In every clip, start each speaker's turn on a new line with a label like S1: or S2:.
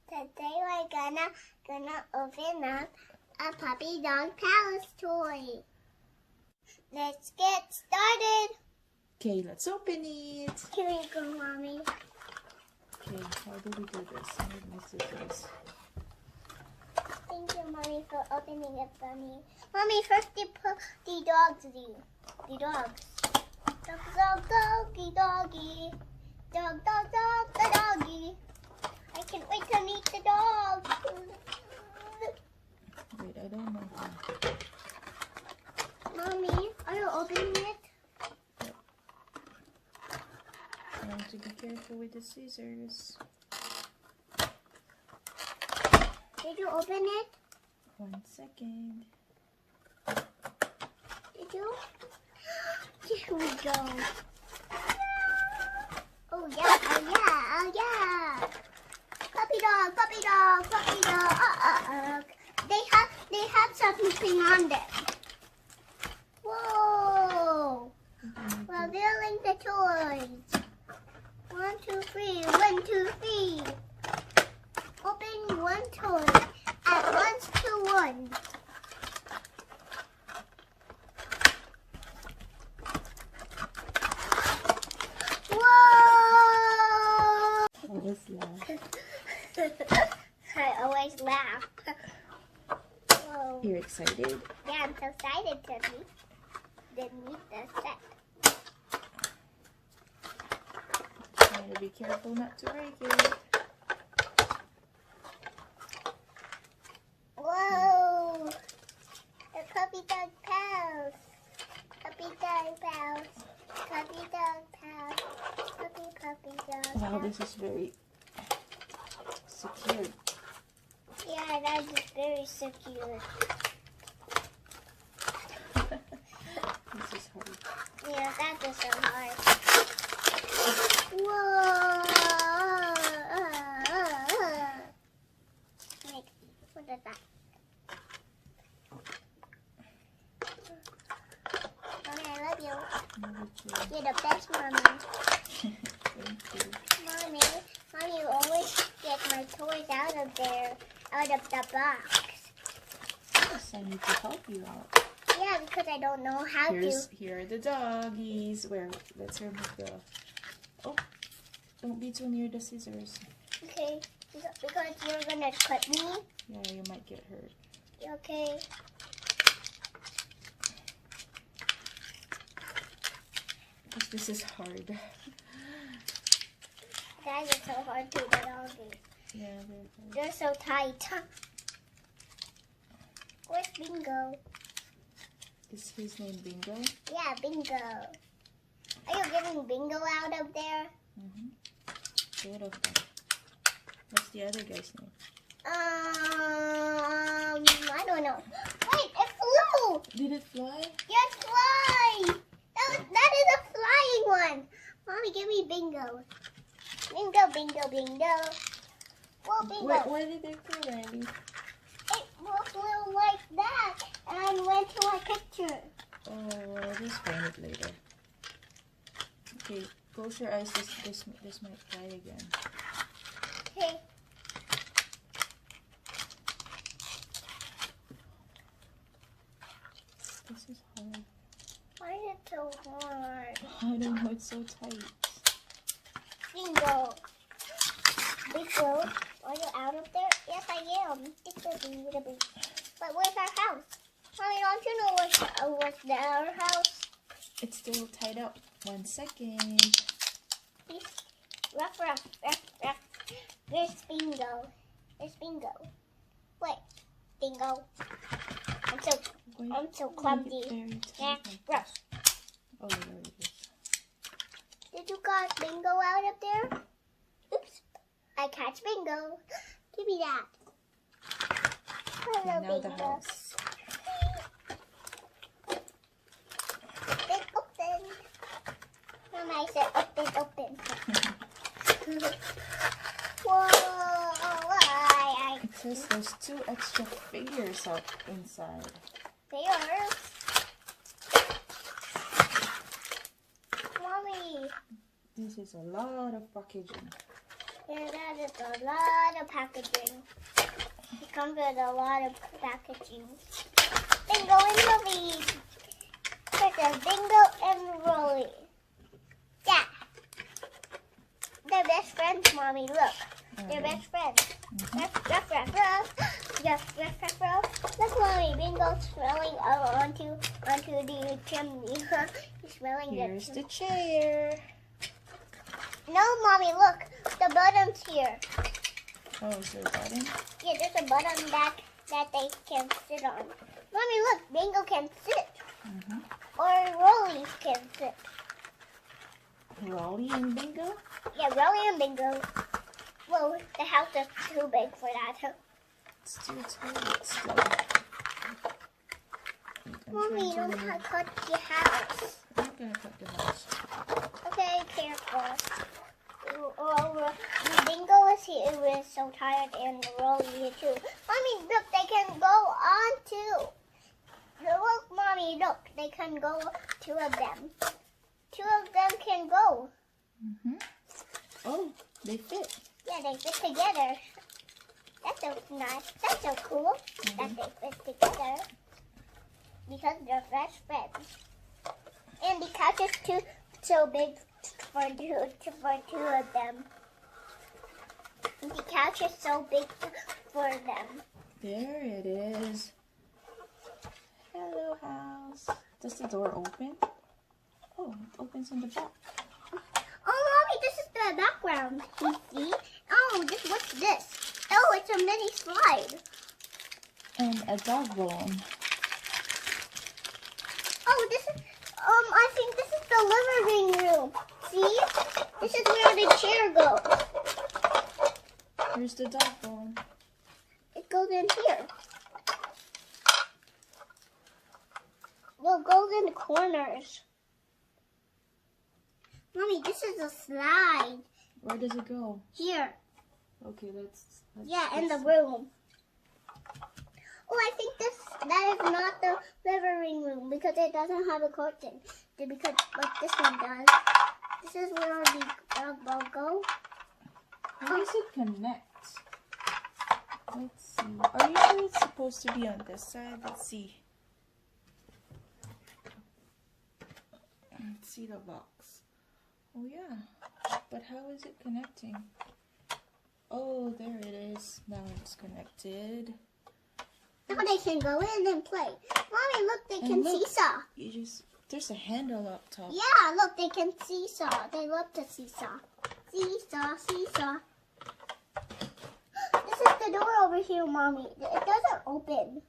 S1: Today we're gonna open up a puppy dog palace toy. Let's get started.
S2: Okay, let's open it.
S1: Here you go, Mommy.
S2: Okay, how do we do this? I need my scissors.
S1: Thank you, Mommy, for opening it for me. Mommy, first you put the dogs in. The dogs. Dog, doggy, doggy. Dog, the doggy. I can't wait to meet the dog.
S2: Wait, I don't know how.
S1: Mommy, are you opening it?
S2: I want to be careful with the scissors.
S1: Did you open it?
S2: 1 second.
S1: Did you? Here we go. Oh yeah, oh yeah, oh yeah. Puppy dog, puppy dog, puppy dog. They have something on them. Whoa! We're building the toys. 1, 2, 3. 1, 2, 3. Open one toy at once to one. Whoa!
S2: Always laugh.
S1: I always laugh. Whoa.
S2: You're excited?
S1: Yeah, I'm so excited to meet the set.
S2: Try to be careful not to break it.
S1: Whoa! The puppy dog pals. Puppy dog pals. Puppy dog pals. Puppy dog
S2: Wow,
S1: pals.
S2: this is very secure.
S1: Yeah, that is very secure.
S2: This is hard.
S1: Yeah, that is so hard. Whoa! Wait, what is that? Mommy, I love you.
S2: Number 2.
S1: You're the best mommy.
S2: Thank you.
S1: Mommy, you always get my toys out of the box.
S2: Yes, I need to help you out.
S1: Yeah, because I don't know how to.
S2: Here are the doggies. Let's remove the... Oh, don't be too near the scissors.
S1: Okay, because you're gonna cut me.
S2: Yeah, you might get hurt.
S1: Okay.
S2: Because this is hard.
S1: That is so hard to get all these.
S2: Yeah,
S1: They're so tight. Where's Bingo?
S2: Is his name Bingo?
S1: Yeah, Bingo. Are you getting Bingo out of there?
S2: Mm-hmm. Get of them. What's the other guy's name?
S1: I don't know. Wait, it flew!
S2: Did it fly?
S1: Yes, fly! That is a flying one. Mommy, give me Bingo. Bingo, Bingo, Bingo. Whoa, Bingo.
S2: Where did they go, Randy?
S1: It flew like that and went to my picture.
S2: Oh, well, I'll just find it later. Okay, close your eyes. This might fly again.
S1: Okay.
S2: This is hard.
S1: Why is it so hard?
S2: I don't know, it's so tight.
S1: Bingo. Bingo, are you out of there? Yes, I am. It's a little bit. But where's our house? Mommy, don't you know what's our house?
S2: It's still tied up. 1 second.
S1: Please. Ruff, ruff, ruff, ruff. There's Bingo. There's Bingo. Wait, Bingo. I'm so clumsy. Yeah, ruff.
S2: Oh, there it is.
S1: Did you got Bingo out of there? Oops. I catch Bingo. Give me that. Hello,
S2: Okay, now the
S1: Bingo.
S2: house.
S1: Open, open. Mama, I said open, open. Whoa!
S2: It says there's 2 extra figures out inside.
S1: There. Mommy.
S2: This is a lot of packaging.
S1: Yeah, that is a lot of packaging. It comes with a lot of packaging. Bingo and Rolly. There's a Bingo and Rolly. Yeah. They're best friends, Mommy. Look. They're best friends. Ruff, ruff, ruff, ruff. Ruff, ruff, ruff, ruff. Look, Mommy. Bingo's swelling onto the chimney. He's swelling
S2: Here's the chair.
S1: No, Mommy, look. The bottom's here.
S2: Oh, is there a button?
S1: Yeah, there's a bottom that they can sit on. Mommy, look. Bingo can sit. Or Rolly can sit.
S2: Rolly and Bingo?
S1: Yeah, Rolly and Bingo. Well, the house is too big for that.
S2: It's too slow.
S1: Mommy, you don't have to cut the house.
S2: I'm not gonna cut the house.
S1: Okay, careful. Oh, Bingo is here. It was so tired, and Rolly here too. Mommy, look, they can go on too. Look, Mommy, look, they can go. Two of them. Two of them can go.
S2: Oh, they fit.
S1: Yeah, they fit together. That's so nice. That's so cool that they fit together. Because they're best friends. And the couch is too so big for two of them. And the couch is so big for them.
S2: There it is. Hello, house. Does the door open? Oh, it opens in the back.
S1: Oh, Mommy, this is the background. You see? Oh, what's this? Oh, it's a mini slide.
S2: And a dog bone.
S1: Oh, this is, I think this is the living room. See? This is where the chair goes.
S2: Here's the dog bone.
S1: It goes in here. Well, it goes in the corners. Mommy, this is a slide.
S2: Where does it go?
S1: Here.
S2: Okay, let's
S1: Yeah, in the room. Oh, I think that is not the living room because it doesn't have a curtain. Because like this one does. This is where the dog ball go.
S2: How does it connect? Let's see. Are you sure it's supposed to be on this side? Let's see. Let's see the box. Oh yeah, but how is it connecting? Oh, there it is. Now it's connected.
S1: Now they can go in and play. Mommy, look, they
S2: And
S1: can
S2: look,
S1: seesaw.
S2: there's a handle up top.
S1: Yeah, look, they can seesaw. They love to seesaw. Seesaw, seesaw. This is the door over here, Mommy. It doesn't open.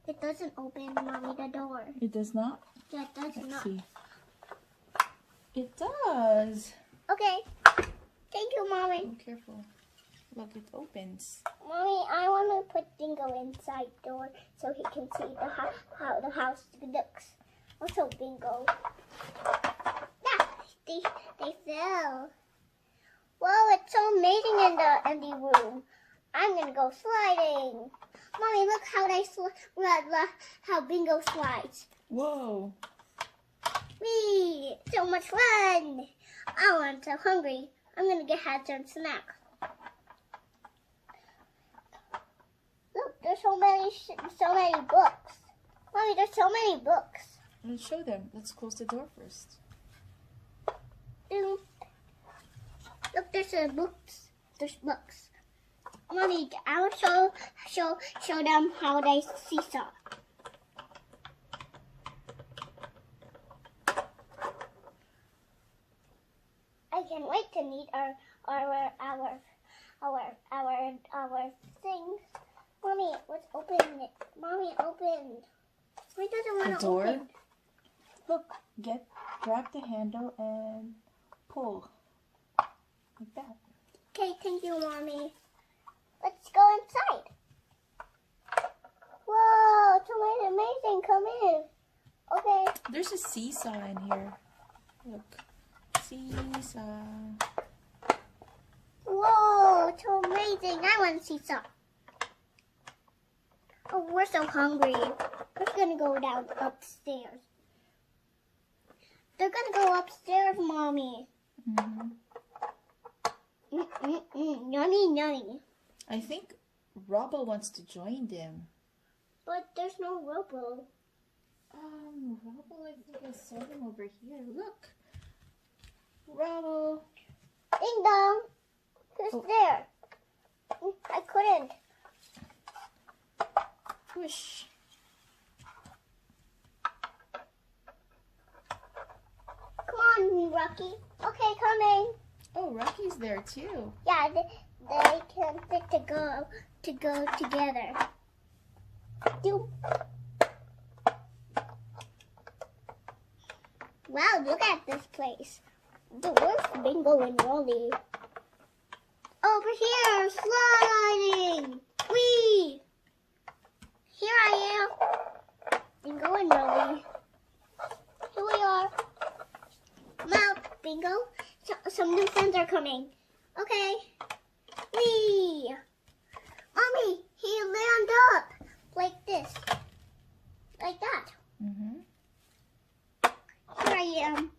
S1: It doesn't open, Mommy, the door.
S2: It does not?
S1: Yeah, it does
S2: Let's
S1: not.
S2: see. It does.
S1: Okay. Thank you, Mommy.
S2: Oh, careful. Look, it opens.
S1: Mommy, I want to put Bingo inside door so he can see how the house looks. Also, Bingo. Yeah, they fell. Whoa, it's so amazing in the room. I'm gonna go sliding. Mommy, look how Bingo slides.
S2: Whoa.
S1: Whee! So much fun. I'm so hungry. I'm gonna have some snacks. Look, there's so many books. Mommy, there's so many books.
S2: Let's show them. Let's close the door first.
S1: Look, there's books. There's books. Mommy, I'll show them how they seesaw. I can't wait to meet our things. Mommy, let's open it. Mommy, open. Why doesn't want to
S2: door?
S1: open?
S2: Look, grab the handle and pull. Like that.
S1: Okay, thank you, Mommy. Let's go inside. Whoa, it's amazing. Come in. Okay.
S2: There's a seesaw in here. Look. Seesaw.
S1: Whoa, it's so amazing. I want to see some. Oh, we're so hungry. We're going to go down upstairs. They're going to go upstairs, Mommy. Yummy, yummy.
S2: I think Robbo wants to join them.
S1: But there's no Robo.
S2: Robbo, I think I saw him over here. Look. Robbo.
S1: Ding dong. Who's there? I couldn't.
S2: Push.
S1: Come on, Rocky. Okay, coming.
S2: Oh, Rocky's there too.
S1: Yeah, they can fit to go together. Do. Wow, look at this place. The worst Bingo and Rolly. Over here, sliding. Whee! Here I am. Bingo and Rolly. Here we are. Now, Bingo, some new friends are coming. Okay. Whee! Mommy, he land up. Like this. Like that.
S2: Mm-hmm.
S1: Here I am.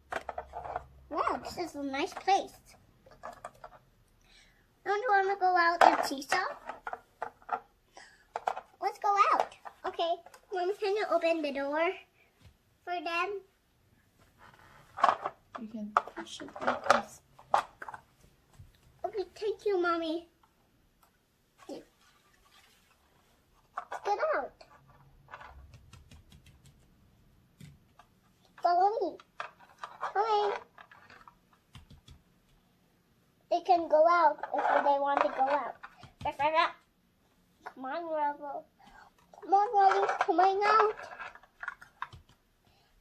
S1: Wow, this is a nice place. Don't you want to go out and seesaw? Let's go out. Okay, Mom, can you open the door for them?
S2: You can push it like this.
S1: Okay, thank you, Mommy. Let's get out. Follow me. Coming. They can go out if they want to go out. Come on, Rebel. Come on, Rolly. Coming out.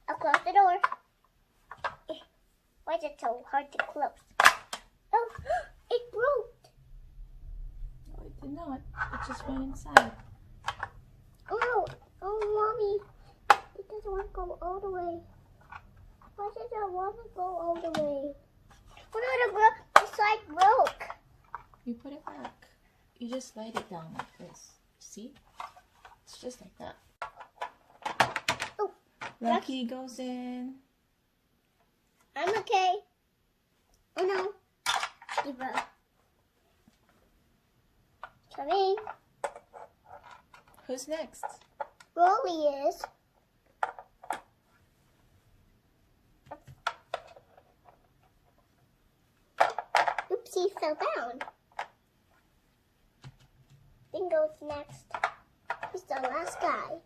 S1: I'll close the door. Why is it so hard to close? Oh, it broke.
S2: No, it did not. It just went inside.
S1: Oh, no. Oh, Mommy. It doesn't want to go all the way. Why does it want to go all the way? Oh, no, the slide broke.
S2: You put it back. You just slide it down like this. See? It's just like that.
S1: Oh,
S2: Rocky goes in.
S1: I'm okay. Oh, no. Zebra. Coming.
S2: Who's next?
S1: Rolly is. Oopsie, fell down. Bingo's next. He's the last guy.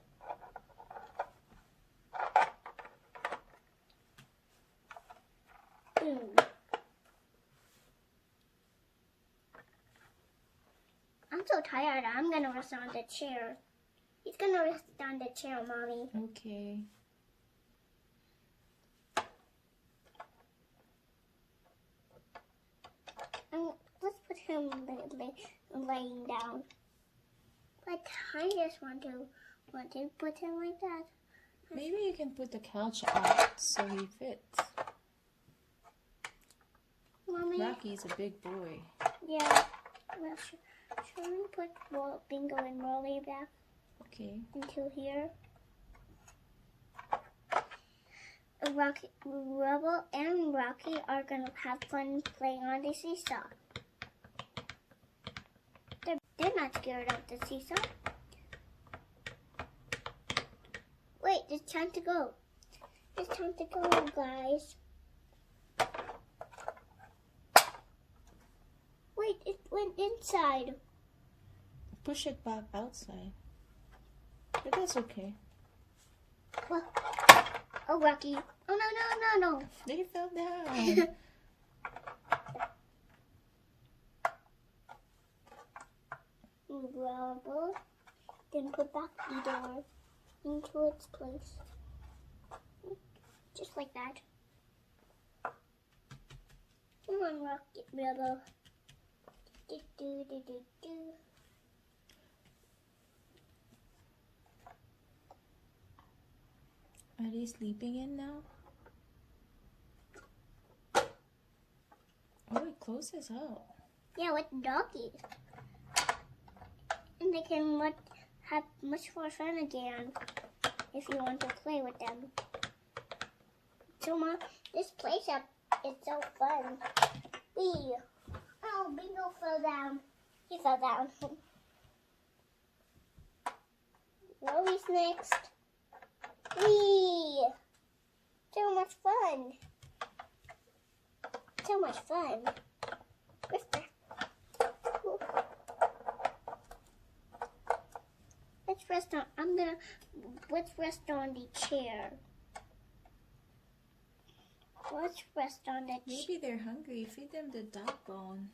S1: I'm so tired. I'm gonna rest on the chair. He's gonna rest on the chair, Mommy.
S2: Okay.
S1: Let's put him laying down. But I just want to put him like that.
S2: Maybe you can put the couch out so he fits.
S1: Mommy.
S2: Rocky's a big boy.
S1: Yeah. Well, should we put Bingo and Rolly back
S2: Okay.
S1: into here? Rubble and Rocky are gonna have fun playing on the seesaw. They're not scared of the seesaw. Wait, it's time to go. It's time to go, guys. Wait, it went inside.
S2: Push it back outside. But that's okay.
S1: Well, oh, Rocky. Oh, no.
S2: They fell down.
S1: Rubble. Then put back the door into its place. Just like that. Come on, Rocky, Rubble. Do.
S2: Are they sleeping in now? Oh, it closes out.
S1: Yeah, with doggies. And they can have much more fun again if you want to play with them. So, Mom, this place up is so fun. Wee. Oh, no, Bingo fell down. He fell down. Rolly's next. Whee! So much fun. So much fun. Whisper. Let's rest on. Let's rest on the chair. Let's rest on the chair.
S2: Maybe they're hungry. Feed them the dog bone.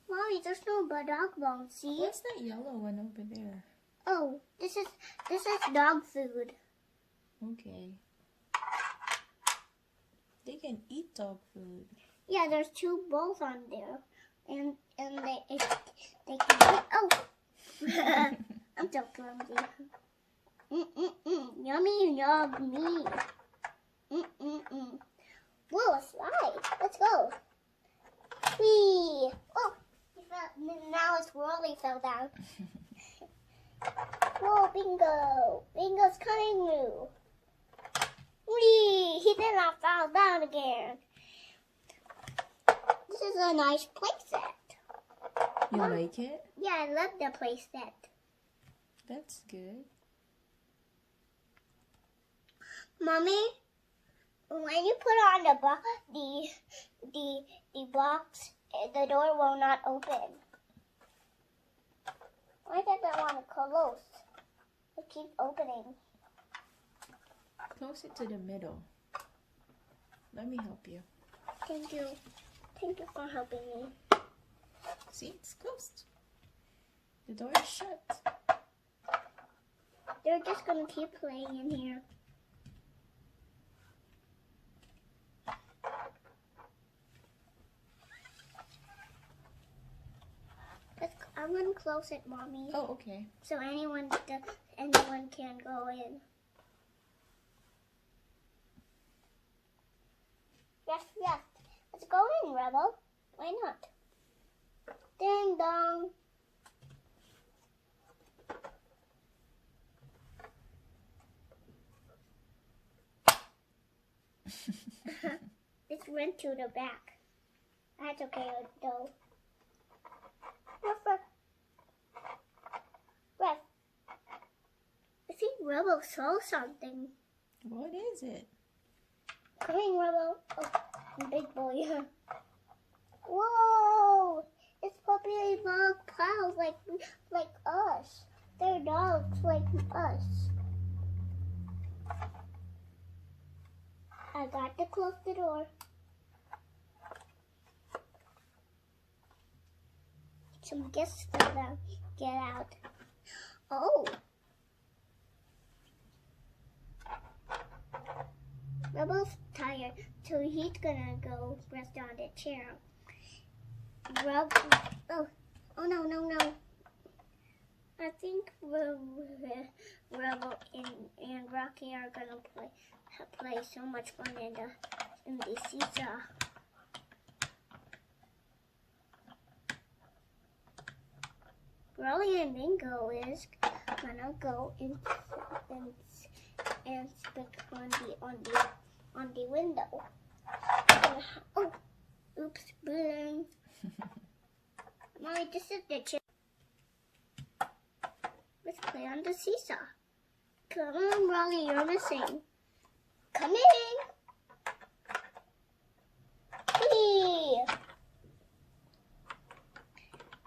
S1: Mommy, there's no dog bone. See?
S2: What's that yellow one over there?
S1: Oh, this is dog food.
S2: Okay. They can eat dog food.
S1: Yeah, there's 2 bowls on there, and they can eat. Oh, I'm so clumsy. Yummy, yummy. Whoa, a slide. Let's go. Whee! Oh, now it's Rolly fell down. Whoa, Bingo! Bingo's coming through. Whee! He did not fall down again. This is a nice playset.
S2: You like it?
S1: Yeah, I love the playset.
S2: That's good.
S1: Mommy, when you put on the box, the door will not open. Why does it want to close? It keeps opening.
S2: Close it to the middle. Let me help you.
S1: Thank you. Thank you for helping me.
S2: See, it's closed. The door is shut.
S1: They're just going to keep playing in here. I'm going to close it, Mommy.
S2: Oh, okay.
S1: So anyone can go in. Yes, yes. Let's go in, Rebel. Why not? Ding dong. This went to the back. That's okay, though. Ref, I think Rebel saw something.
S2: What is it?
S1: Coming, Rebel. Oh, big boy. Whoa! It's puppy dog pals like us. They're dogs like us. I got to close the door. Some guests for them. Get out. Oh. Rebel's tired, so he's gonna go rest on the chair. Oh no. I think Rebel and Rocky are gonna play so much fun in the seesaw. Rolly and Bingo is gonna go and stick on the window. Oh, oops, boom. Mommy, this is the chair. Let's play on the seesaw. Come on, Rolly, you're missing. Come in. Whee!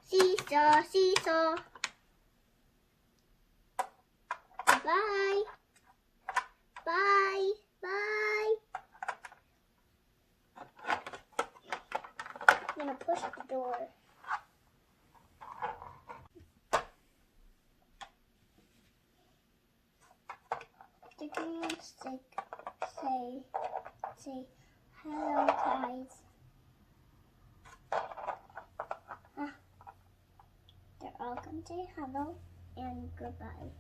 S1: Seesaw, seesaw. Bye. Bye. Bye. I'm gonna push the door. The broomstick say hello, guys. They're all gonna say hello and goodbye.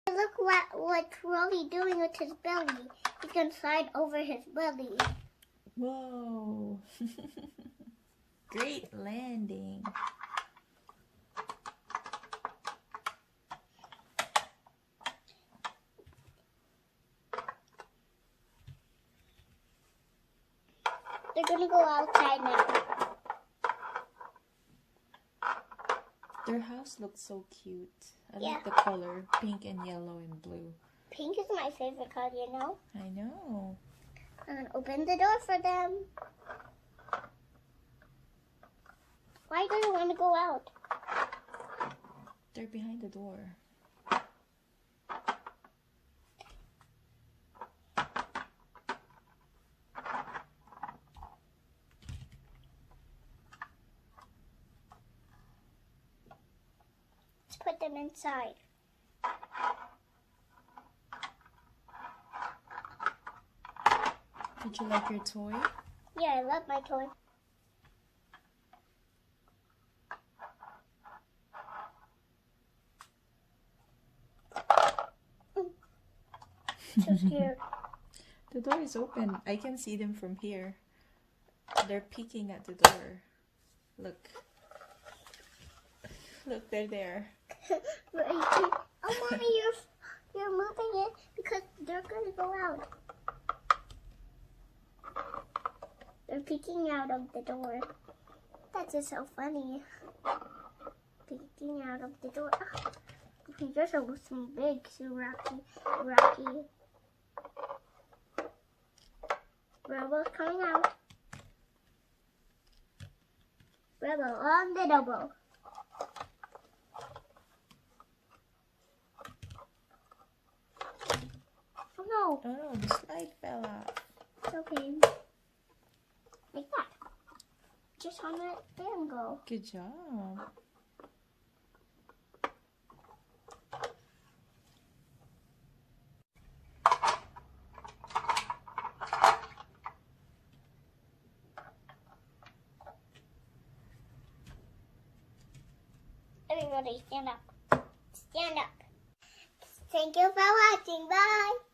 S1: Look what Rolly doing with his belly. He's gonna slide over his belly.
S2: Whoa. Great landing.
S1: gonna go outside now.
S2: Their house looks so cute. I
S1: Yeah.
S2: like the color, pink and yellow and blue.
S1: Pink is my favorite color, you know?
S2: I know.
S1: And open the door for them. Why do you want to go out?
S2: They're behind the door.
S1: Let's put them inside.
S2: Did you like your toy?
S1: Yeah, I love my toy. So scared.
S2: The door is open. I can see them from here. They're peeking at the door. Look. Look, they're there.
S1: Oh, Mommy, you're moving it because they're gonna go out. They're peeking out of the door. That's just so funny. Peeking out of the door. Okay, you're so big, so Rocky. Rebel's coming out. Rebel on the double. Oh no.
S2: Oh no, the slide fell off.
S1: It's okay. Like that. Just on that fan go.
S2: Good job.
S1: Everybody stand up. Stand up. Thank you for watching. Bye.